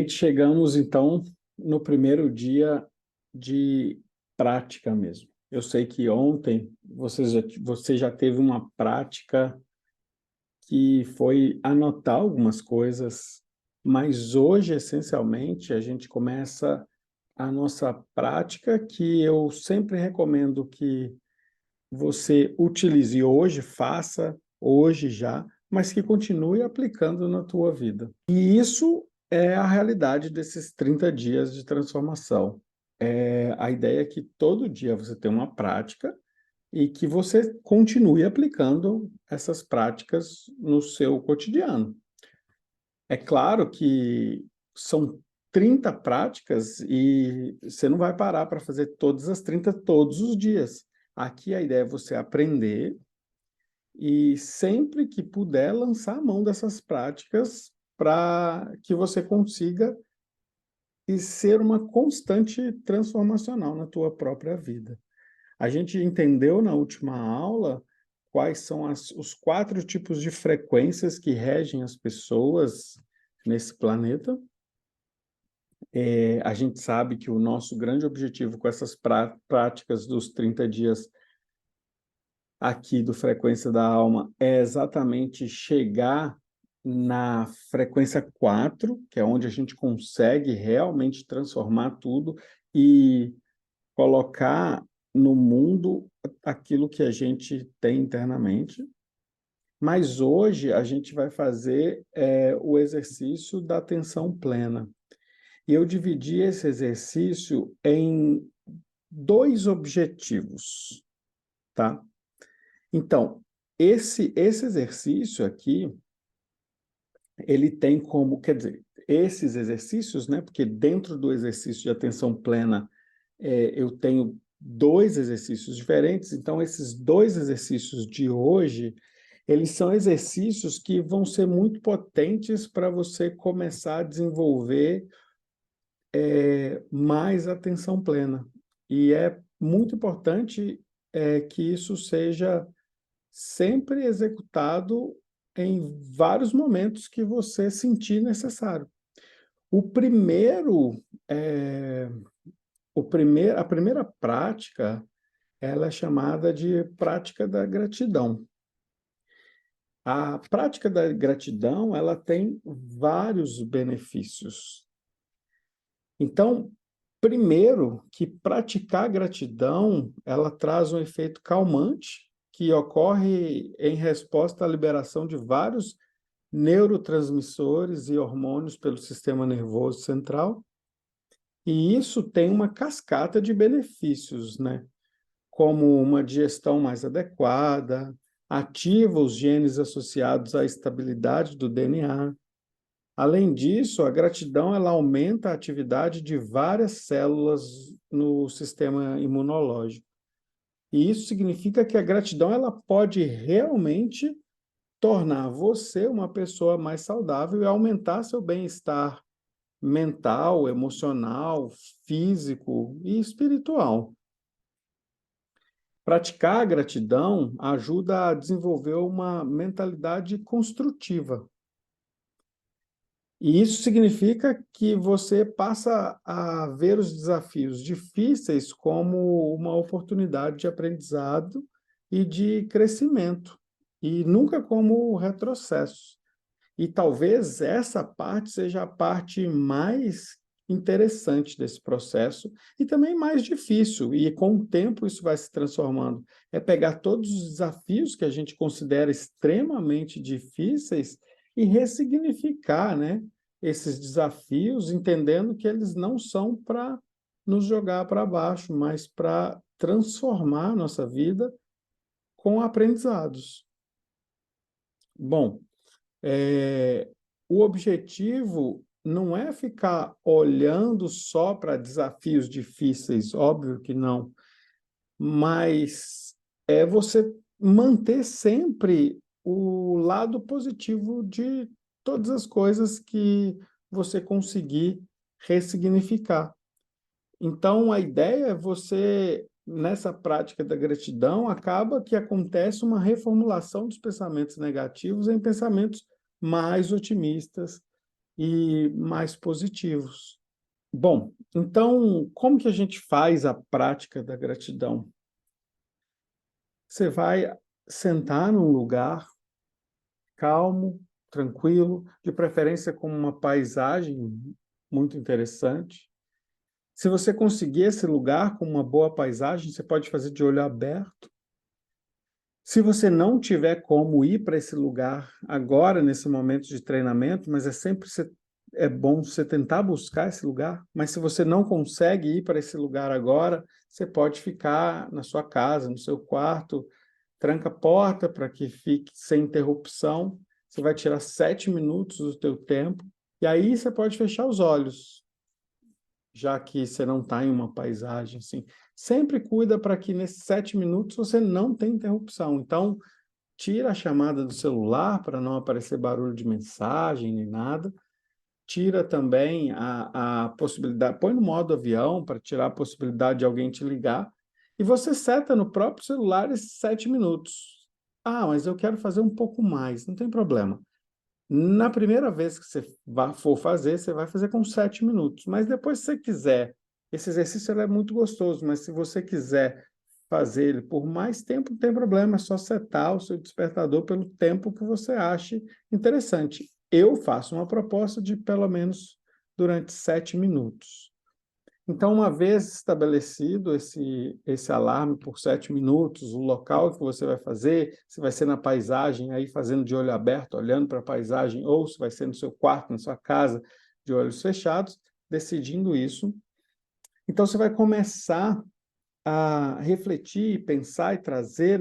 Gente, chegamos então no primeiro dia de prática mesmo. Eu sei que ontem você já teve uma prática que foi anotar algumas coisas, mas hoje, essencialmente, a gente começa a nossa prática, que eu sempre recomendo que você utilize hoje, faça hoje já, mas que continue aplicando na tua vida. E isso é a realidade desses 30 dias de transformação. A ideia é que todo dia você tenha uma prática e que você continue aplicando essas práticas no seu cotidiano. É claro que são 30 práticas e você não vai parar para fazer todas as 30 todos os dias. Aqui a ideia é você aprender e sempre que puder lançar a mão dessas práticas para que você consiga e ser uma constante transformacional na tua própria vida. A gente entendeu na última aula quais são os 4 tipos de frequências que regem as pessoas nesse planeta. A gente sabe que o nosso grande objetivo com essas práticas dos 30 dias aqui do Frequência da Alma é exatamente chegar na frequência 4, que é onde a gente consegue realmente transformar tudo e colocar no mundo aquilo que a gente tem internamente. Mas hoje a gente vai fazer o exercício da atenção plena. E eu dividi esse exercício em 2 objetivos, tá? Então, esse exercício aqui, ele tem como, quer dizer, esses exercícios, né? Porque dentro do exercício de atenção plena, eu tenho 2 exercícios diferentes, então esses 2 exercícios de hoje, eles são exercícios que vão ser muito potentes para você começar a desenvolver mais atenção plena. E é muito importante que isso seja sempre executado em vários momentos que você sentir necessário. O primeiro, a primeira prática, ela é chamada de prática da gratidão. A prática da gratidão, ela tem vários benefícios. Então, primeiro, que praticar gratidão, ela traz um efeito calmante, que ocorre em resposta à liberação de vários neurotransmissores e hormônios pelo sistema nervoso central, e isso tem uma cascata de benefícios, né? Como uma digestão mais adequada, ativa os genes associados à estabilidade do DNA. Além disso, a gratidão ela aumenta a atividade de várias células no sistema imunológico. E isso significa que a gratidão ela pode realmente tornar você uma pessoa mais saudável e aumentar seu bem-estar mental, emocional, físico e espiritual. Praticar a gratidão ajuda a desenvolver uma mentalidade construtiva. E isso significa que você passa a ver os desafios difíceis como uma oportunidade de aprendizado e de crescimento, e nunca como retrocesso. E talvez essa parte seja a parte mais interessante desse processo e também mais difícil, e com o tempo isso vai se transformando. É pegar todos os desafios que a gente considera extremamente difíceis e ressignificar, né, esses desafios, entendendo que eles não são para nos jogar para baixo, mas para transformar a nossa vida com aprendizados. Bom, o objetivo não é ficar olhando só para desafios difíceis, óbvio que não, mas é você manter sempre o lado positivo de todas as coisas que você conseguir ressignificar. Então, a ideia é você, nessa prática da gratidão, acaba que acontece uma reformulação dos pensamentos negativos em pensamentos mais otimistas, e mais positivos. Bom, então, como que a gente faz a prática da gratidão? Você vai sentar num lugar calmo, tranquilo, de preferência com uma paisagem muito interessante. Se você conseguir esse lugar com uma boa paisagem, você pode fazer de olho aberto. Se você não tiver como ir para esse lugar agora, nesse momento de treinamento, mas é bom você tentar buscar esse lugar, mas se você não consegue ir para esse lugar agora, você pode ficar na sua casa, no seu quarto, tranca a porta para que fique sem interrupção. Você vai tirar 7 minutos do teu tempo, e aí você pode fechar os olhos, já que você não está em uma paisagem assim. Sempre cuida para que nesses 7 minutos você não tenha interrupção. Então, tira a chamada do celular para não aparecer barulho de mensagem nem nada. Tira também a possibilidade, põe no modo avião para tirar a possibilidade de alguém te ligar. E você seta no próprio celular esses 7 minutos. Ah, mas eu quero fazer um pouco mais. Não tem problema. Na primeira vez que você for fazer, você vai fazer com 7 minutos. Mas depois, se você quiser, esse exercício ele é muito gostoso, mas se você quiser fazer ele por mais tempo, não tem problema, é só setar o seu despertador pelo tempo que você ache interessante. Eu faço uma proposta de pelo menos durante 7 minutos. Então, uma vez estabelecido esse alarme por 7 minutos, o local que você vai fazer, se vai ser na paisagem, aí fazendo de olho aberto, olhando para a paisagem, ou se vai ser no seu quarto, na sua casa, de olhos fechados, decidindo isso. Então, você vai começar a refletir, pensar e trazer,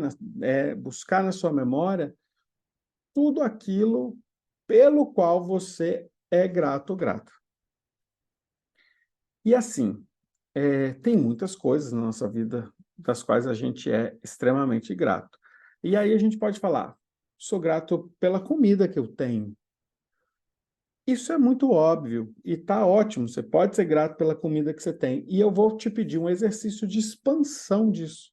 buscar na sua memória tudo aquilo pelo qual você é grato ou grata. E assim, tem muitas coisas na nossa vida das quais a gente é extremamente grato. E aí a gente pode falar, sou grato pela comida que eu tenho. Isso é muito óbvio e está ótimo, você pode ser grato pela comida que você tem. E eu vou te pedir um exercício de expansão disso.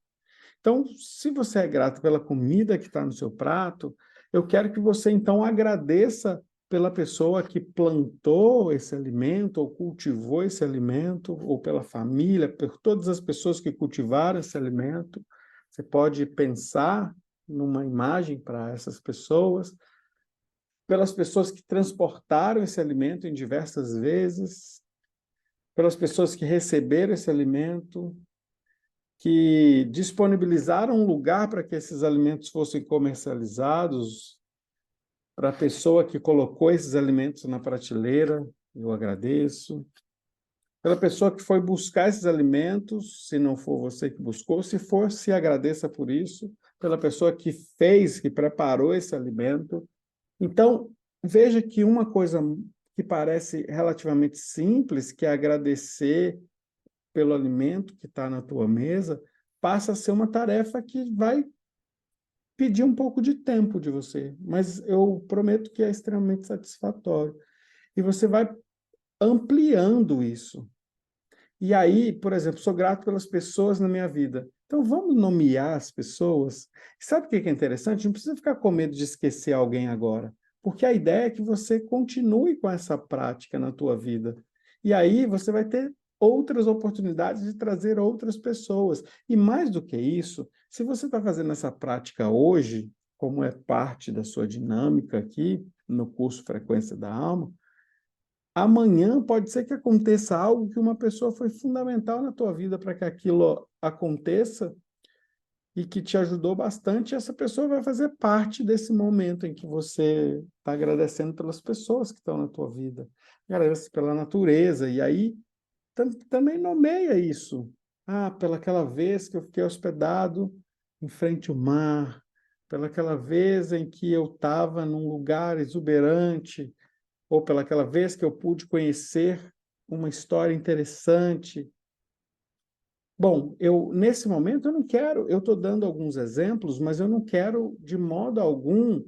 Então, se você é grato pela comida que está no seu prato, eu quero que você, então, agradeça pela pessoa que plantou esse alimento, ou cultivou esse alimento, ou pela família, por todas as pessoas que cultivaram esse alimento. Você pode pensar numa imagem para essas pessoas, pelas pessoas que transportaram esse alimento em diversas vezes, pelas pessoas que receberam esse alimento, que disponibilizaram um lugar para que esses alimentos fossem comercializados, para a pessoa que colocou esses alimentos na prateleira, eu agradeço. Pela pessoa que foi buscar esses alimentos, se não for você que buscou, se for, se agradeça por isso. Pela pessoa que fez, que preparou esse alimento. Então, veja que uma coisa que parece relativamente simples, que é agradecer pelo alimento que está na tua mesa, passa a ser uma tarefa que vai pedir um pouco de tempo de você, mas eu prometo que é extremamente satisfatório. E você vai ampliando isso. E aí, por exemplo, sou grato pelas pessoas na minha vida. Então, vamos nomear as pessoas. Sabe o que é interessante? Não precisa ficar com medo de esquecer alguém agora, porque a ideia é que você continue com essa prática na tua vida. E aí você vai ter outras oportunidades de trazer outras pessoas. E mais do que isso, se você está fazendo essa prática hoje, como é parte da sua dinâmica aqui no curso Frequência da Alma, amanhã pode ser que aconteça algo que uma pessoa foi fundamental na tua vida para que aquilo aconteça e que te ajudou bastante. Essa pessoa vai fazer parte desse momento em que você está agradecendo pelas pessoas que estão na tua vida. Agradece pela natureza. E aí também nomeia isso. Ah, pelaquela vez que eu fiquei hospedado em frente ao mar, pelaquela vez em que eu estava num lugar exuberante, ou pelaquela vez que eu pude conhecer uma história interessante. Bom, nesse momento eu não quero, eu estou dando alguns exemplos, mas eu não quero de modo algum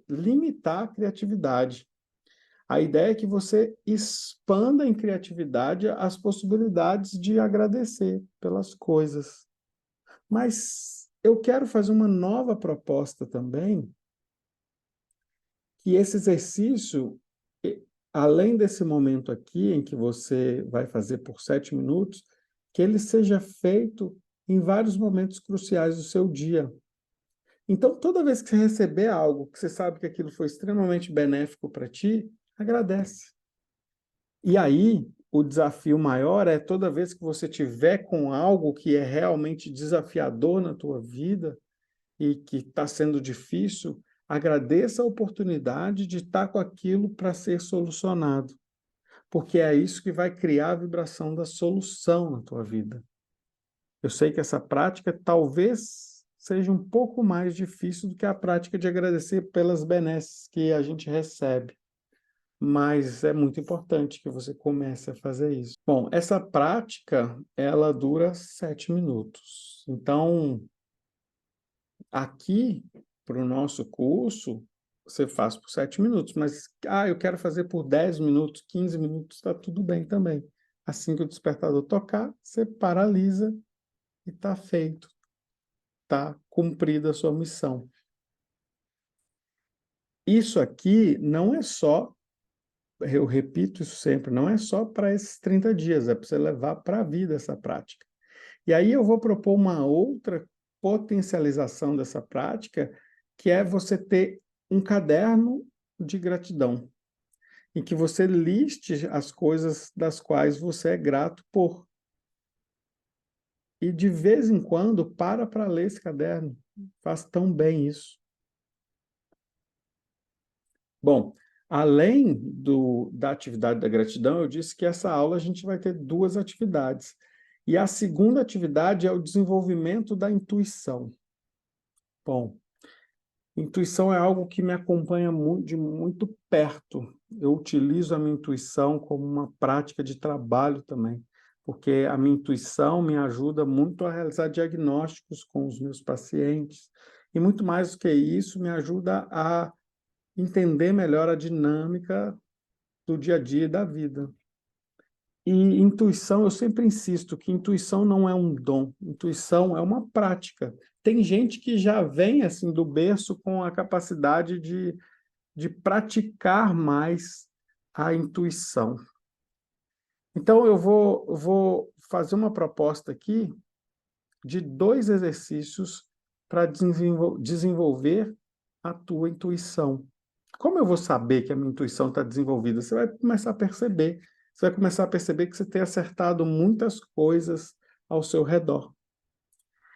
limitar a criatividade. A ideia é que você expanda em criatividade as possibilidades de agradecer pelas coisas. Mas eu quero fazer uma nova proposta também, que esse exercício além desse momento aqui, em que você vai fazer por 7 minutos, que ele seja feito em vários momentos cruciais do seu dia. Então, toda vez que você receber algo que você sabe que aquilo foi extremamente benéfico para ti, agradece. E aí, o desafio maior é toda vez que você tiver com algo que é realmente desafiador na tua vida e que está sendo difícil, agradeça a oportunidade de estar com aquilo para ser solucionado, porque é isso que vai criar a vibração da solução na tua vida. Eu sei que essa prática talvez seja um pouco mais difícil do que a prática de agradecer pelas benesses que a gente recebe, mas é muito importante que você comece a fazer isso. Bom, essa prática, ela dura 7 minutos. Então, aqui, para o nosso curso, você faz por 7 minutos, mas, eu quero fazer por 10 minutos, 15 minutos, está tudo bem também. Assim que o despertador tocar, você paralisa e está feito, está cumprida a sua missão. Isso aqui não é só, eu repito isso sempre, não é só para esses 30 dias, é para você levar para a vida essa prática. E aí eu vou propor uma outra potencialização dessa prática, que é você ter um caderno de gratidão, em que você liste as coisas das quais você é grato por. E de vez em quando, para ler esse caderno. Faz tão bem isso. Bom, além da atividade da gratidão, eu disse que essa aula a gente vai ter 2 atividades. E a segunda atividade é o desenvolvimento da intuição. Bom, intuição é algo que me acompanha de muito perto. Eu utilizo a minha intuição como uma prática de trabalho também, porque a minha intuição me ajuda muito a realizar diagnósticos com os meus pacientes. E muito mais do que isso, me ajuda a entender melhor a dinâmica do dia a dia e da vida. E intuição, eu sempre insisto que intuição não é um dom, intuição é uma prática. Tem gente que já vem assim do berço com a capacidade de praticar mais a intuição. Então, eu vou fazer uma proposta aqui de 2 exercícios para desenvolver a tua intuição. Como eu vou saber que a minha intuição está desenvolvida? Você vai começar a perceber. Você vai começar a perceber que você tem acertado muitas coisas ao seu redor.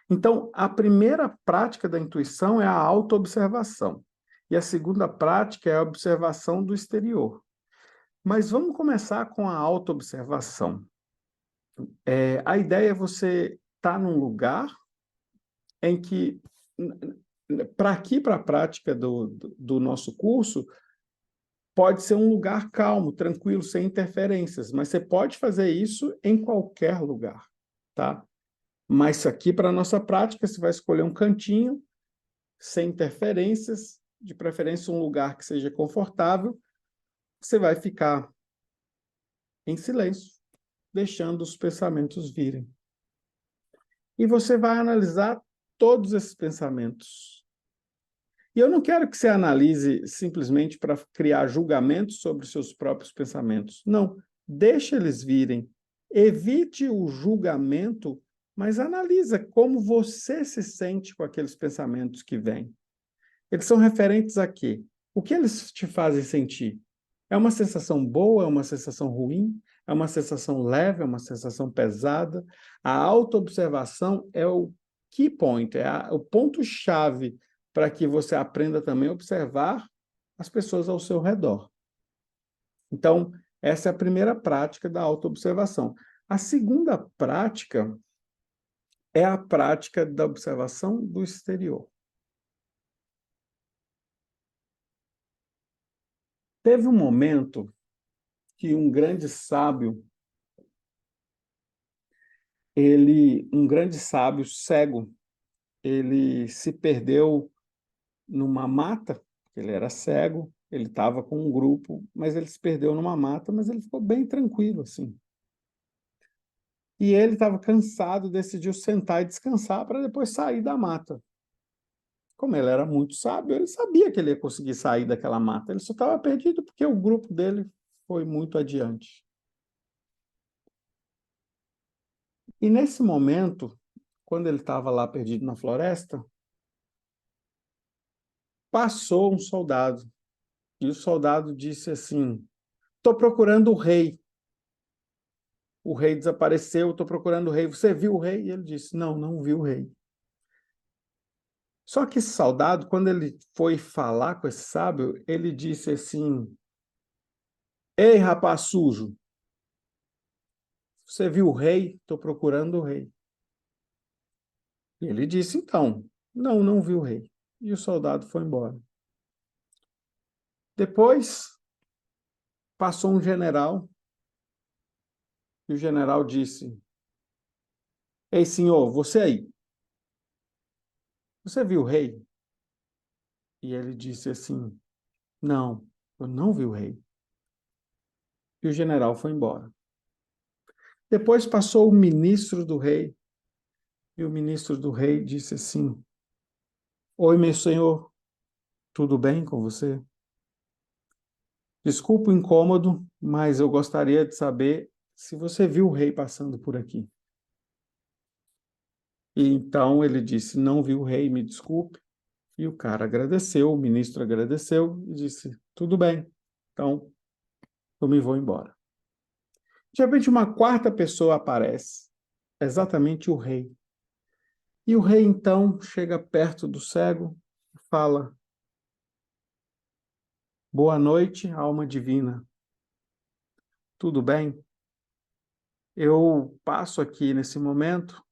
Então, a primeira prática da intuição é a autoobservação. E a segunda prática é a observação do exterior. Mas vamos começar com a autoobservação. A ideia é você estar num lugar em que, para a prática do nosso curso, pode ser um lugar calmo, tranquilo, sem interferências, mas você pode fazer isso em qualquer lugar, tá? Mas aqui, para a nossa prática, você vai escolher um cantinho, sem interferências, de preferência um lugar que seja confortável, você vai ficar em silêncio, deixando os pensamentos virem. E você vai analisar todos esses pensamentos. E eu não quero que você analise simplesmente para criar julgamentos sobre seus próprios pensamentos. Não, deixe eles virem. Evite o julgamento, mas analisa como você se sente com aqueles pensamentos que vêm. Eles são referentes a quê? O que eles te fazem sentir? É uma sensação boa? É uma sensação ruim? É uma sensação leve? É uma sensação pesada? A autoobservação é o key point, o ponto-chave para que você aprenda também a observar as pessoas ao seu redor. Então, essa é a primeira prática da autoobservação. A segunda prática é a prática da observação do exterior. Teve um momento que um grande sábio, um grande sábio cego, ele se perdeu numa mata, ele era cego, ele estava com um grupo, mas ele se perdeu numa mata, mas ele ficou bem tranquilo, assim. E ele estava cansado, decidiu sentar e descansar para depois sair da mata. Como ele era muito sábio, ele sabia que ele ia conseguir sair daquela mata, ele só estava perdido porque o grupo dele foi muito adiante. E nesse momento, quando ele estava lá perdido na floresta, passou um soldado. E o soldado disse assim: estou procurando o rei. O rei desapareceu, estou procurando o rei. Você viu o rei? E ele disse: não, não vi o rei. Só que esse soldado, quando ele foi falar com esse sábio, ele disse assim: ei, rapaz sujo, você viu o rei? Estou procurando o rei. E ele disse: então, não, não vi o rei. E o soldado foi embora. Depois, passou um general, e o general disse: ei, senhor, você aí, você viu o rei? E ele disse assim: não, eu não vi o rei. E o general foi embora. Depois passou o ministro do rei, e o ministro do rei disse assim: oi, meu senhor, tudo bem com você? Desculpa o incômodo, mas eu gostaria de saber se você viu o rei passando por aqui. E então ele disse: não vi o rei, me desculpe. E o cara agradeceu, o ministro agradeceu e disse: tudo bem, então eu me vou embora. De repente, uma quarta pessoa aparece, exatamente o rei. E o rei então chega perto do cego e fala: boa noite, alma divina. Tudo bem? Eu passo aqui nesse momento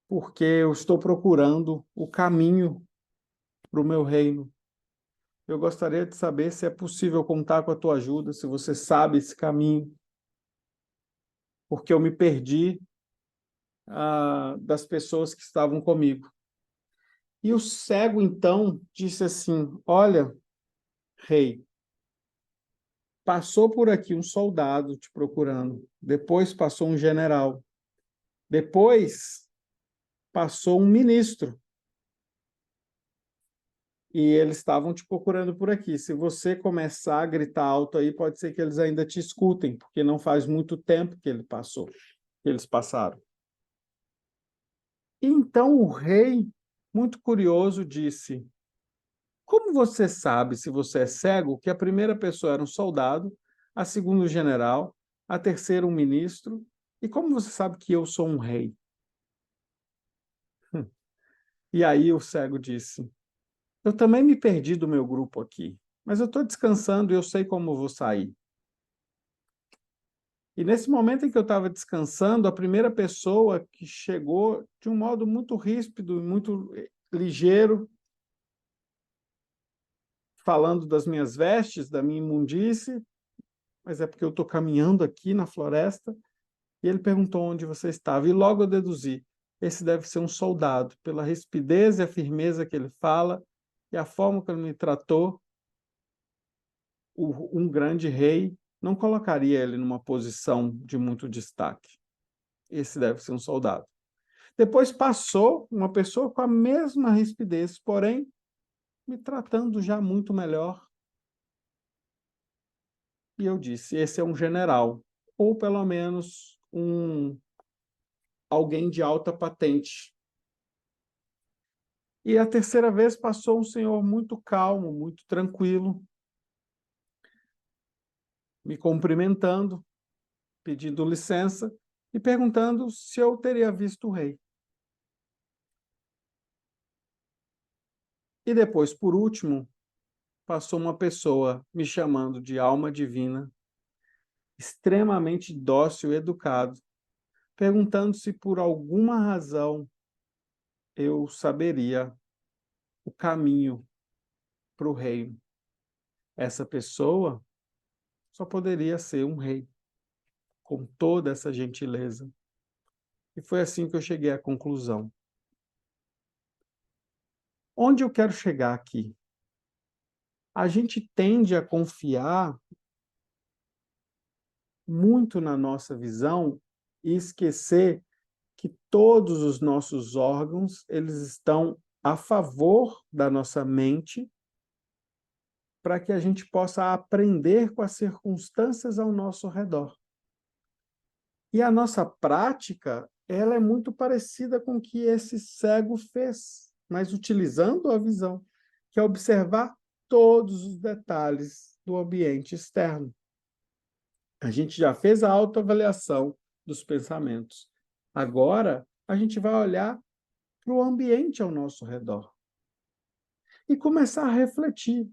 porque eu estou procurando o caminho para o meu reino. Eu gostaria de saber se é possível contar com a tua ajuda, se você sabe esse caminho, porque eu me perdi das pessoas que estavam comigo. E o cego, então, disse assim: olha, rei, passou por aqui um soldado te procurando, depois passou um general, depois passou um ministro, e eles estavam te procurando por aqui. Se você começar a gritar alto aí, pode ser que eles ainda te escutem, porque não faz muito tempo que ele passou, que eles passaram. E então o rei, muito curioso, disse: como você sabe, se você é cego, que a primeira pessoa era um soldado, a segunda um general, a terceira um ministro, e como você sabe que eu sou um rei? E aí o cego disse: eu também me perdi do meu grupo aqui, mas eu estou descansando e eu sei como eu vou sair. E nesse momento em que eu estava descansando, a primeira pessoa que chegou de um modo muito ríspido e muito ligeiro, falando das minhas vestes, da minha imundície, mas é porque eu estou caminhando aqui na floresta, e ele perguntou onde você estava, e logo eu deduzi, esse deve ser um soldado, pela rispidez e a firmeza que ele fala, e a forma que ele me tratou, um grande rei não colocaria ele numa posição de muito destaque. Esse deve ser um soldado. Depois passou uma pessoa com a mesma rispidez, porém, me tratando já muito melhor. E eu disse, esse é um general, ou pelo menos alguém de alta patente. E a terceira vez passou um senhor muito calmo, muito tranquilo, me cumprimentando, pedindo licença e perguntando se eu teria visto o rei. E depois, por último, passou uma pessoa me chamando de alma divina, extremamente dócil e educado, perguntando se por alguma razão eu saberia o caminho para o reino. Essa pessoa só poderia ser um rei, com toda essa gentileza. E foi assim que eu cheguei à conclusão. Onde eu quero chegar aqui? A gente tende a confiar muito na nossa visão e esquecer que todos os nossos órgãos, eles estão a favor da nossa mente para que a gente possa aprender com as circunstâncias ao nosso redor. E a nossa prática, ela é muito parecida com o que esse cego fez, mas utilizando a visão, que é observar todos os detalhes do ambiente externo. A gente já fez a autoavaliação dos pensamentos. Agora, a gente vai olhar para o ambiente ao nosso redor e começar a refletir.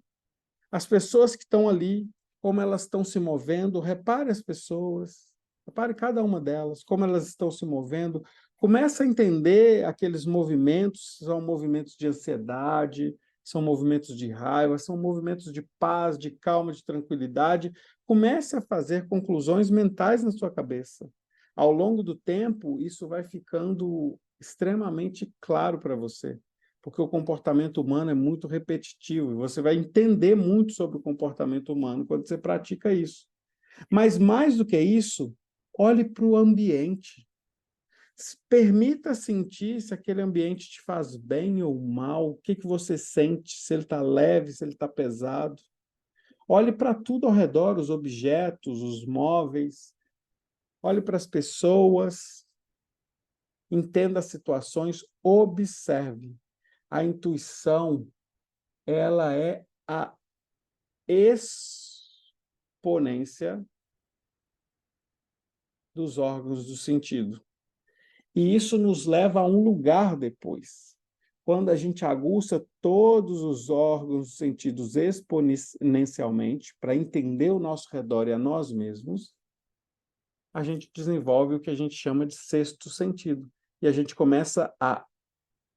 As pessoas que estão ali, como elas estão se movendo, repare as pessoas, repare cada uma delas, como elas estão se movendo, começa a entender aqueles movimentos, são movimentos de ansiedade, são movimentos de raiva, são movimentos de paz, de calma, de tranquilidade. Comece a fazer conclusões mentais na sua cabeça. Ao longo do tempo, isso vai ficando extremamente claro para você, porque o comportamento humano é muito repetitivo, e você vai entender muito sobre o comportamento humano quando você pratica isso. Mas, mais do que isso, olhe para o ambiente. Permita sentir se aquele ambiente te faz bem ou mal, o que você sente, se ele está leve, se ele está pesado. Olhe para tudo ao redor, os objetos, os móveis. Olhe para as pessoas. Entenda as situações, observe. A intuição, ela é a exponência dos órgãos do sentido. E isso nos leva a um lugar depois. Quando a gente aguça todos os órgãos dos sentidos exponencialmente para entender o nosso redor e a nós mesmos, a gente desenvolve o que a gente chama de sexto sentido. E a gente começa a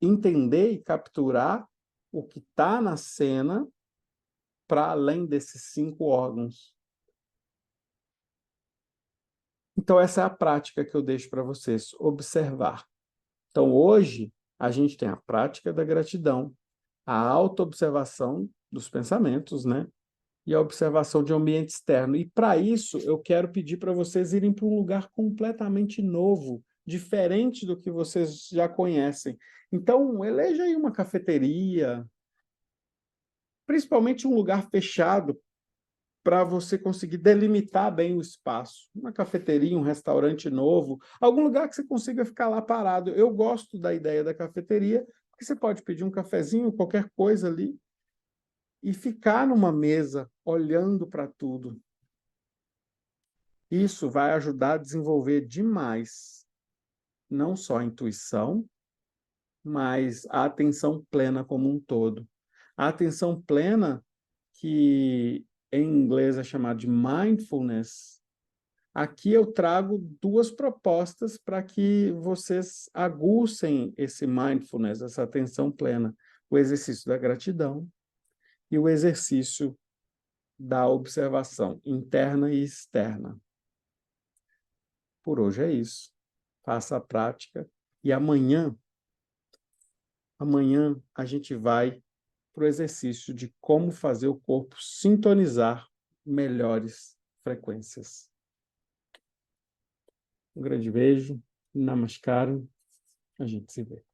entender e capturar o que está na cena para além desses 5 órgãos. Então, essa é a prática que eu deixo para vocês, observar. Então, hoje, a gente tem a prática da gratidão, a autoobservação dos pensamentos, né? E a observação de um ambiente externo. E, para isso, eu quero pedir para vocês irem para um lugar completamente novo, diferente do que vocês já conhecem. Então, eleja aí uma cafeteria, principalmente um lugar fechado, para você conseguir delimitar bem o espaço. Uma cafeteria, um restaurante novo, algum lugar que você consiga ficar lá parado. Eu gosto da ideia da cafeteria, porque você pode pedir um cafezinho, qualquer coisa ali, e ficar numa mesa olhando para tudo. Isso vai ajudar a desenvolver demais, não só a intuição, mas a atenção plena como um todo. A atenção plena, que em inglês é chamada de mindfulness, aqui eu trago 2 propostas para que vocês aguçem esse mindfulness, essa atenção plena. O exercício da gratidão e o exercício da observação interna e externa. Por hoje é isso. Faça a prática e amanhã a gente vai para o exercício de como fazer o corpo sintonizar melhores frequências. Um grande beijo, namaskaram, a gente se vê.